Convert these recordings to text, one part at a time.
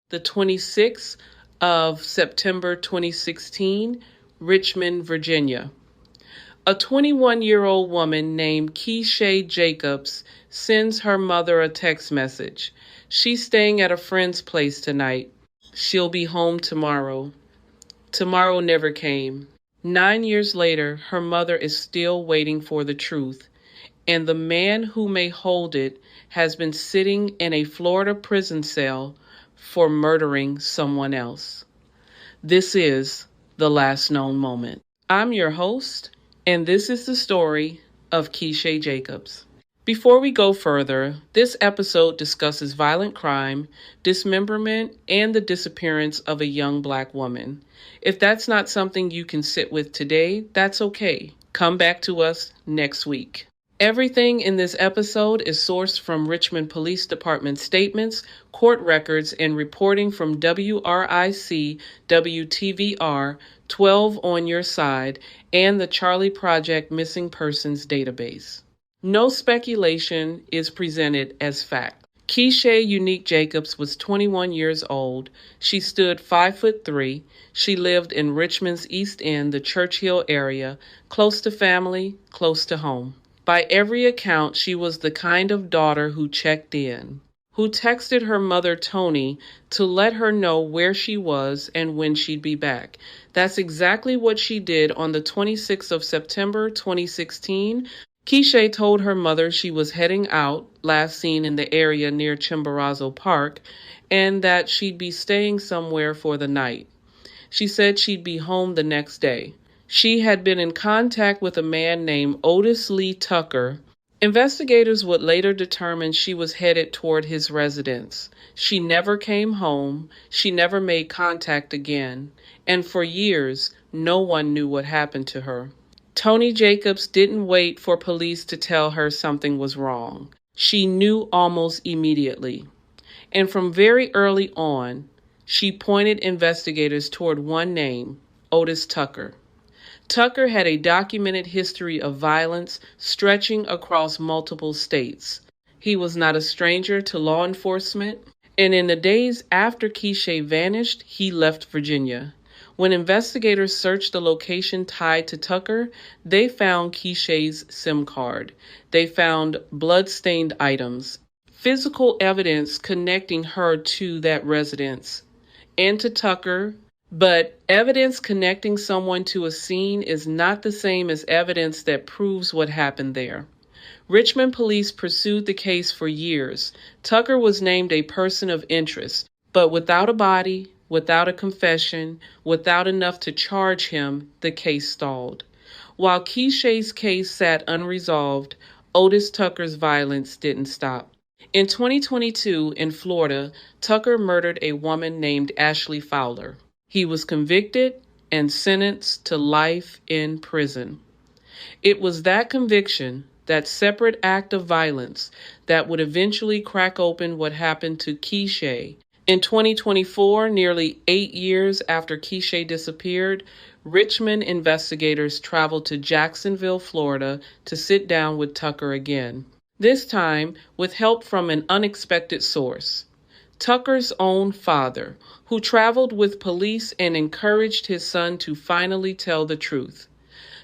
the 26th of September 2016, Richmond, Virginia. A 21-year-old woman named Keeshae Jacobs sends her mother a text message. She's staying at a friend's place tonight. She'll be home tomorrow. Tomorrow never came. 9 years later, her mother is still waiting for the truth, and the man who may hold it has been sitting in a Florida prison cell for murdering someone else. This is The Last Known Moment. I'm your host, and this is the story of Keeshae Jacobs. Before we go further, this episode discusses violent crime, dismemberment, and the disappearance of a young Black woman. If that's not something you can sit with today, that's okay. Come back to us next week. Everything in this episode is sourced from Richmond Police Department statements, court records, and reporting from WRIC WTVR 12 on your side and the Charlie Project Missing Persons database. No speculation is presented as fact. Keeshae Unique Jacobs was 21 years old. She stood 5'3". She lived in Richmond's East End, the Churchill area, close to family, close to home. By every account, she was the kind of daughter who checked in, who texted her mother Toni to let her know where she was and when she'd be back. That's exactly what she did on the 26th of September 2016. Keeshae told her mother she was heading out, last seen in the area near Chimborazo Park, and that she'd be staying somewhere for the night. She said she'd be home the next day. She had been in contact with a man named Otis Lee Tucker. Investigators would later determine she was headed toward his residence. She never came home. She never made contact again. And for years, no one knew what happened to her. Toni Jacobs didn't wait for police to tell her something was wrong. She knew almost immediately. And from very early on, she pointed investigators toward one name, Otis Tucker. Tucker had a documented history of violence stretching across multiple states. He was not a stranger to law enforcement, and in the days after Keeshae vanished, he left Virginia. When investigators searched the location tied to Tucker, they found Keeshae's SIM card. They found blood-stained items, physical evidence connecting her to that residence and to Tucker. But evidence connecting someone to a scene is not the same as evidence that proves what happened there. Richmond police pursued the case for years. Tucker was named a person of interest, but without a body, without a confession, without enough to charge him, the case stalled. While Keeshae's case sat unresolved, Otis Tucker's violence didn't stop. In 2022, in Florida, Tucker murdered a woman named Ashley Fowler. He was convicted and sentenced to life in prison. It was that conviction, that separate act of violence, that would eventually crack open what happened to Keeshae. In 2024, nearly 8 years after Keeshae disappeared, Richmond investigators traveled to Jacksonville, Florida, to sit down with Tucker again. This time, with help from an unexpected source. Tucker's own father, who traveled with police and encouraged his son to finally tell the truth.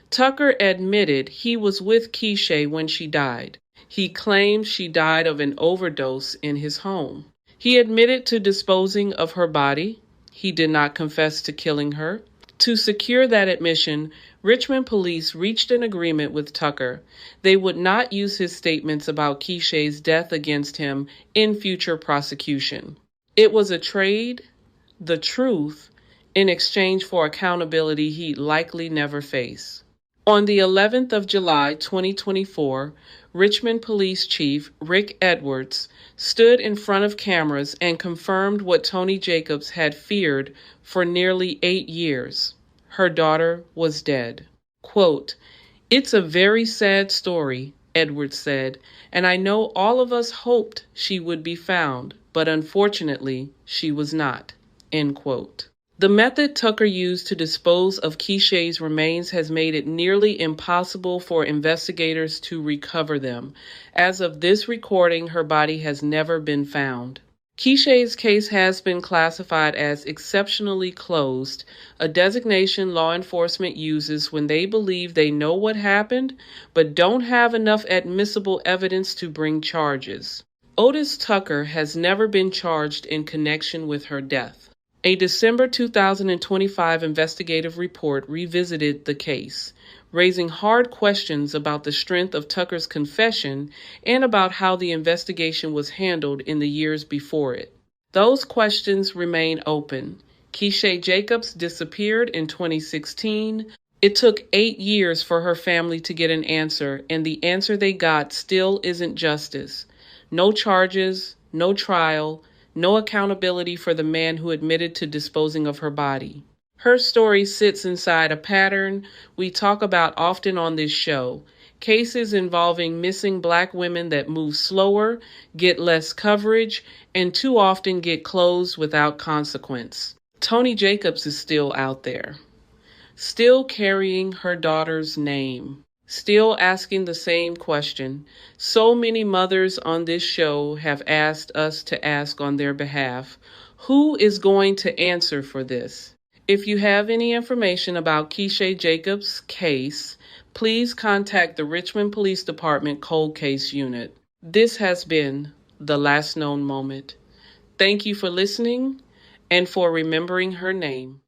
Tucker admitted he was with Keeshae when she died. He claimed she died of an overdose in his home. He admitted to disposing of her body. He did not confess to killing her. To secure that admission, Richmond police reached an agreement with Tucker. They would not use his statements about Keeshae's death against him in future prosecution. It was a trade, the truth, in exchange for accountability he'd likely never face. On the 11th of July, 2024, Richmond Police Chief Rick Edwards stood in front of cameras and confirmed what Toni Jacobs had feared for nearly 8 years. Her daughter was dead. Quote, "It's a very sad story," Edwards said, "and I know all of us hoped she would be found, but unfortunately, she was not." End quote. The method Tucker used to dispose of Keeshae's remains has made it nearly impossible for investigators to recover them. As of this recording, her body has never been found. Keeshae's case has been classified as exceptionally closed, a designation law enforcement uses when they believe they know what happened but don't have enough admissible evidence to bring charges. Otis Tucker has never been charged in connection with her death. A December 2025 investigative report revisited the case, raising hard questions about the strength of Tucker's confession and about how the investigation was handled in the years before it. Those questions remain open. Keeshae Jacobs disappeared in 2016. It took 8 years for her family to get an answer, and the answer they got still isn't justice. No charges, no trial, no accountability for the man who admitted to disposing of her body. Her story sits inside a pattern we talk about often on this show. Cases involving missing Black women that move slower, get less coverage, and too often get closed without consequence. Toni Jacobs is still out there, still carrying her daughter's name, still asking the same question so many mothers on this show have asked us to ask on their behalf. Who is going to answer for this? If you have any information about Keeshae Jacobs' case, please contact the Richmond Police Department Cold Case Unit. This has been The Last Known Moment. Thank you for listening and for remembering her name.